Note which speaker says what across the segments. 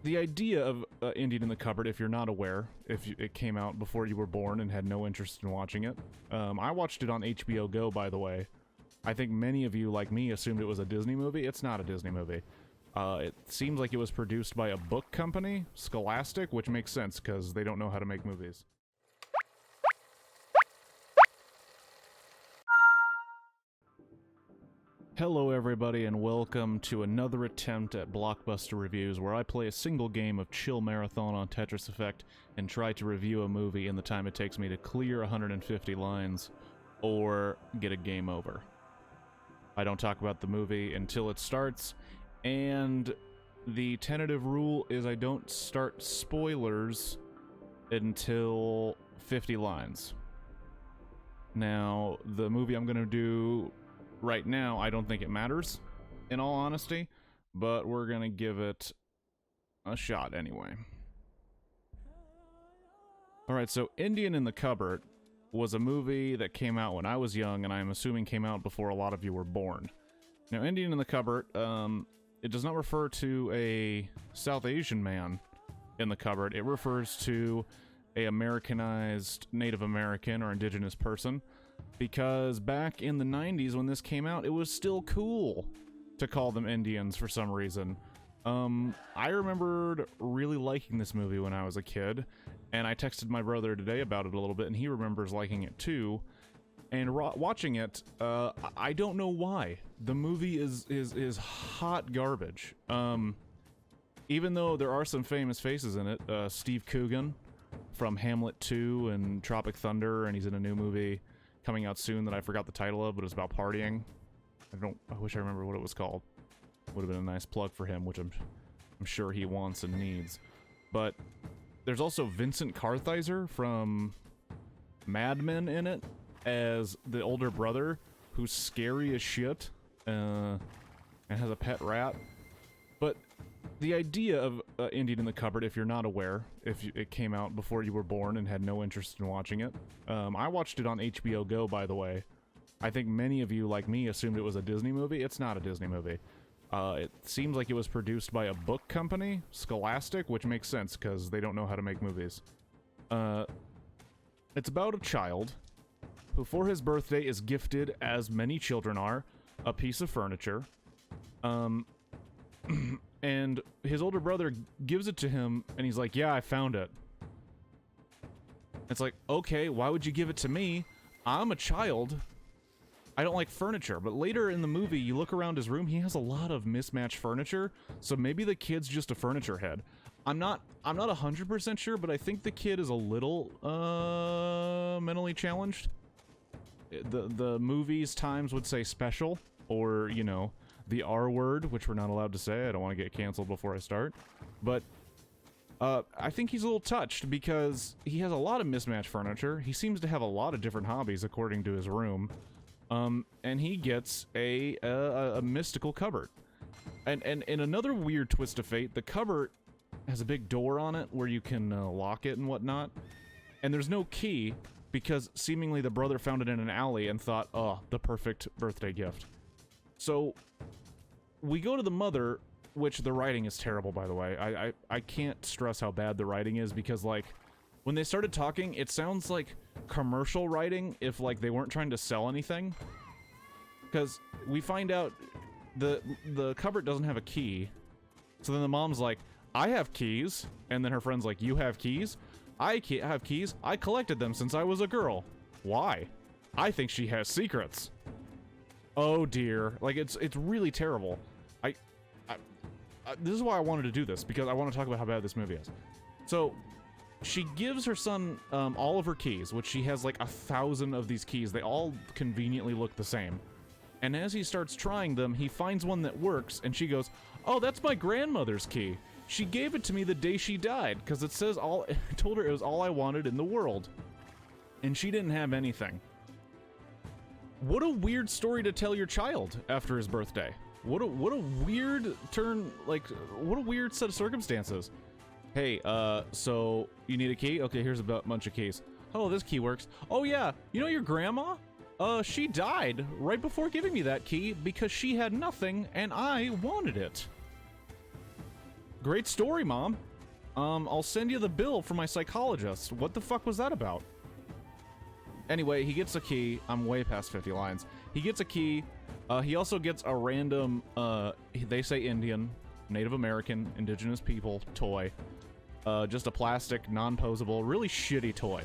Speaker 1: the idea of Indian in the Cupboard, if you're not aware, it came out before you were born and had no interest in watching it. I watched it on HBO Go, by the way. I think many of you, like me, assumed it was a Disney movie. It's not a Disney movie. It seems like it was produced by a book company, Scholastic, which makes sense because they don't know how to make movies. Hello everybody and welcome to another attempt at Blockbuster reviews where I play a single game of chill marathon on Tetris Effect and try to review a movie in the time it takes me to clear 150 lines or get a game over. I don't talk about the movie until it starts, and the tentative rule is I don't start spoilers until 50 lines. Now, the movie I'm going to do right now, I don't think it matters, in all honesty, but we're gonna give it a shot anyway. Alright, so Indian in the Cupboard was a movie that came out when I was young, and I'm assuming came out before a lot of you were born. Now, Indian in the Cupboard, it does not refer to a South Asian man in the cupboard. It refers to a Americanized Native American or indigenous person. Because back in the 90s when this came out, it was still cool to call them Indians for some reason. I remembered really liking this movie when I was a kid, and I texted my brother today about it a little bit, and he remembers liking it too. And watching it, I don't know why. The movie is hot garbage. Even though there are some famous faces in it, Steve Coogan from Hamlet 2 and Tropic Thunder, and he's in a new movie coming out soon that I forgot the title of, but it's about partying. I wish I remember what it was called. Would have been a nice plug for him, which I'm sure he wants and needs. But there's also Vincent Kartheiser from Mad Men in it as the older brother who's scary as shit and has a pet rat. But the idea of Indian in the Cupboard, if you're not aware, it came out before you were born and had no interest in watching it. I watched it on HBO Go, by the way. I think many of you, like me, assumed it was a Disney movie. It's not a Disney movie. It seems like it was produced by a book company, Scholastic, which makes sense because they don't know how to make movies. It's about a child who, for his birthday, is gifted, as many children are, a piece of furniture. And his older brother gives it to him, and he's like, yeah, I found it. It's like, okay, why would you give it to me? I'm a child. I don't like furniture. But later in the movie, you look around his room, he has a lot of mismatched furniture, so maybe the kid's just a furniture head. I'm not 100% sure, but I think the kid is a little, mentally challenged. The movie's times would say special, or, you know, the R word, which we're not allowed to say. I don't want to get canceled before I start. But I think he's a little touched because he has a lot of mismatched furniture. He seems to have a lot of different hobbies according to his room. And he gets a mystical cupboard. And in another weird twist of fate, the cupboard has a big door on it where you can lock it and whatnot. And there's no key because seemingly the brother found it in an alley and thought, oh, the perfect birthday gift. So we go to the mother, which the writing is terrible, by the way. I can't stress how bad the writing is because, like, when they started talking, it sounds like commercial writing if, like, they weren't trying to sell anything. Because we find out the cupboard doesn't have a key. So then the mom's like, I have keys. And then her friend's like, you have keys? I have keys. I collected them since I was a girl. Why? I think she has secrets. Oh dear, like it's really terrible. This is why I wanted to do this, because I want to talk about how bad this movie is. So, she gives her son all of her keys, which she has like 1,000 of these keys. They all conveniently look the same. And as he starts trying them, he finds one that works, and she goes, oh, that's my grandmother's key. She gave it to me the day she died, because it says I told her it was all I wanted in the world. And she didn't have anything. What a weird story to tell your child after his birthday. What a weird turn, like, what a weird set of circumstances. Hey, so you need a key? Okay, here's a bunch of keys. Oh, this key works. Oh yeah, you know your grandma? She died right before giving me that key because she had nothing and I wanted it. Great story, Mom. I'll send you the bill for my psychologist. What the fuck was that about? Anyway, he gets a key. I'm way past 50 lines. He gets a key. He also gets a random, they say Indian, Native American, indigenous people toy. Just a plastic, non-posable, really shitty toy.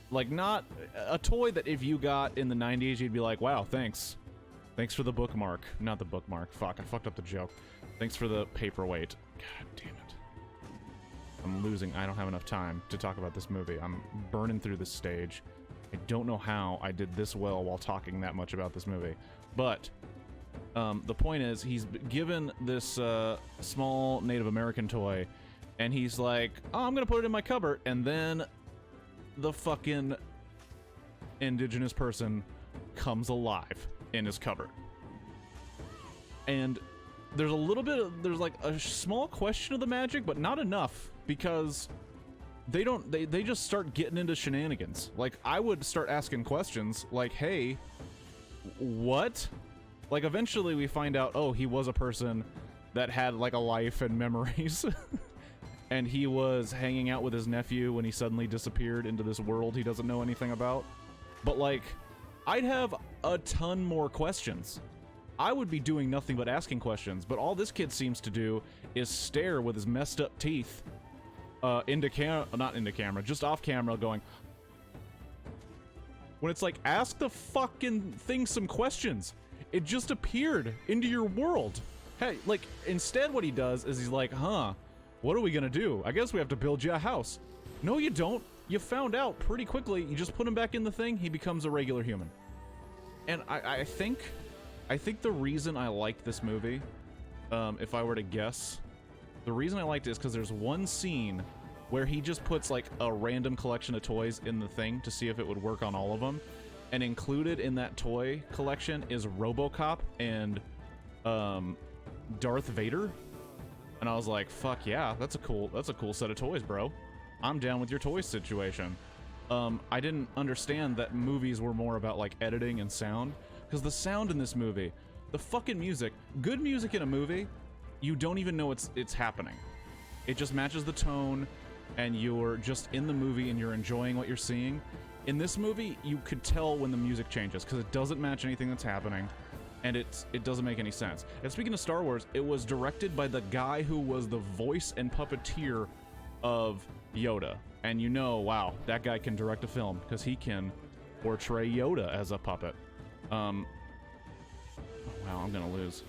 Speaker 1: Like, not a toy that if you got in the 90s, you'd be like, wow, thanks. Thanks for the bookmark. Not the bookmark. Fuck, I fucked up the joke. Thanks for the paperweight. God damn it. I'm losing. I don't have enough time to talk about this movie. I'm burning through this stage. I don't know how I did this well while talking that much about this movie. But the point is, he's given this small Native American toy, and he's like, oh, I'm going to put it in my cupboard. And then the fucking indigenous person comes alive in his cupboard. And there's a little bit of, there's like a small question of the magic, but not enough, because they just start getting into shenanigans. Like, I would start asking questions like, hey, what? Like, eventually we find out, oh, he was a person that had like a life and memories. And he was hanging out with his nephew when he suddenly disappeared into this world he doesn't know anything about. But like, I'd have a ton more questions. I would be doing nothing but asking questions, but all this kid seems to do is stare with his messed up teeth not into camera, just off camera, going, when it's like, ask the fucking thing some questions. It just appeared into your world. Hey, like, instead what he does is he's like, huh, what are we gonna do? I guess we have to build you a house. No, you don't. You found out pretty quickly. You just put him back in the thing, he becomes a regular human. And I think the reason I liked this movie, if I were to guess, the reason I liked it is because there's one scene where he just puts like a random collection of toys in the thing to see if it would work on all of them. And included in that toy collection is RoboCop and Darth Vader. And I was like, fuck yeah, that's a cool set of toys, bro. I'm down with your toys situation. I didn't understand that movies were more about like editing and sound, because the sound in this movie, the fucking music, good music in a movie, you don't even know it's happening. It just matches the tone, and you're just in the movie and you're enjoying what you're seeing. In this movie, you could tell when the music changes, because it doesn't match anything that's happening, and it doesn't make any sense. And speaking of Star Wars, it was directed by the guy who was the voice and puppeteer of Yoda. And you know, wow, that guy can direct a film, because he can portray Yoda as a puppet. Oh, wow, I'm gonna lose.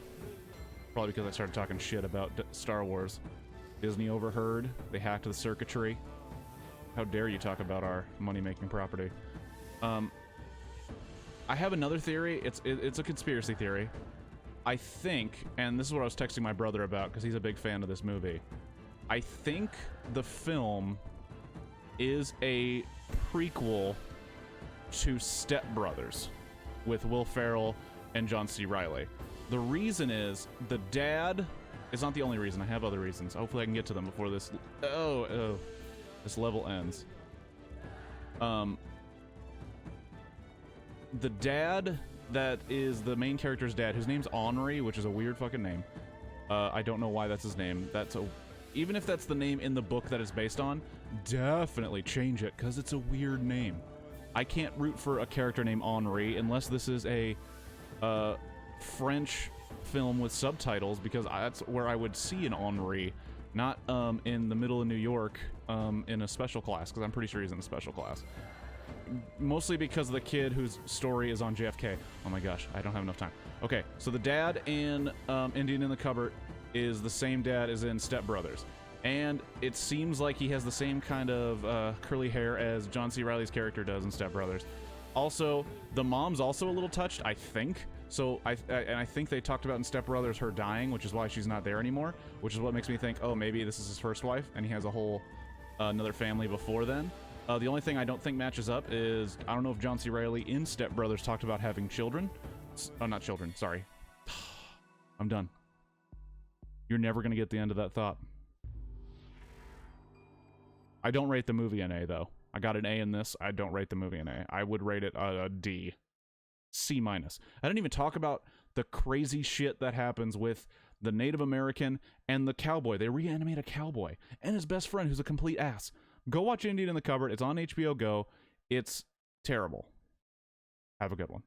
Speaker 1: Probably because I started talking shit about Star Wars. Disney overheard. They hacked the circuitry. How dare you talk about our money-making property? I have another theory. It's a conspiracy theory. I think, and this is what I was texting my brother about because he's a big fan of this movie. I think the film is a prequel to Step Brothers with Will Ferrell and John C. Reilly. The reason is the dad is not the only reason. I have other reasons. Hopefully I can get to them before this this level ends. The dad that is the main character's dad, whose name's Henri, which is a weird fucking name. I don't know why that's his name. Even if that's the name in the book that it's based on, definitely change it, because it's a weird name. I can't root for a character named Henri unless this is a French film with subtitles, because that's where I would see an Henri, not in the middle of New York in a special class, because I'm pretty sure he's in a special class. Mostly because of the kid whose story is on JFK. Oh my gosh, I don't have enough time. Okay, so the dad in Indian in the Cupboard is the same dad as in Step Brothers. And it seems like he has the same kind of curly hair as John C. Reilly's character does in Step Brothers. Also, the mom's also a little touched, I think. So, I think they talked about in Step Brothers her dying, which is why she's not there anymore, which is what makes me think, oh, maybe this is his first wife, and he has a whole another family before then. The only thing I don't think matches up is, I don't know if John C. Reilly in Step Brothers talked about having children. Oh, not children, sorry. I'm done. You're never going to get the end of that thought. I don't rate the movie an A, though. I got an A in this. I don't rate the movie an A. I would rate it a D. C-. I didn't even talk about the crazy shit that happens with the Native American, and the cowboy. They reanimate a cowboy and his best friend, who's a complete ass. Go watch Indian in the Cupboard. It's on HBO Go. It's terrible. Have a good one.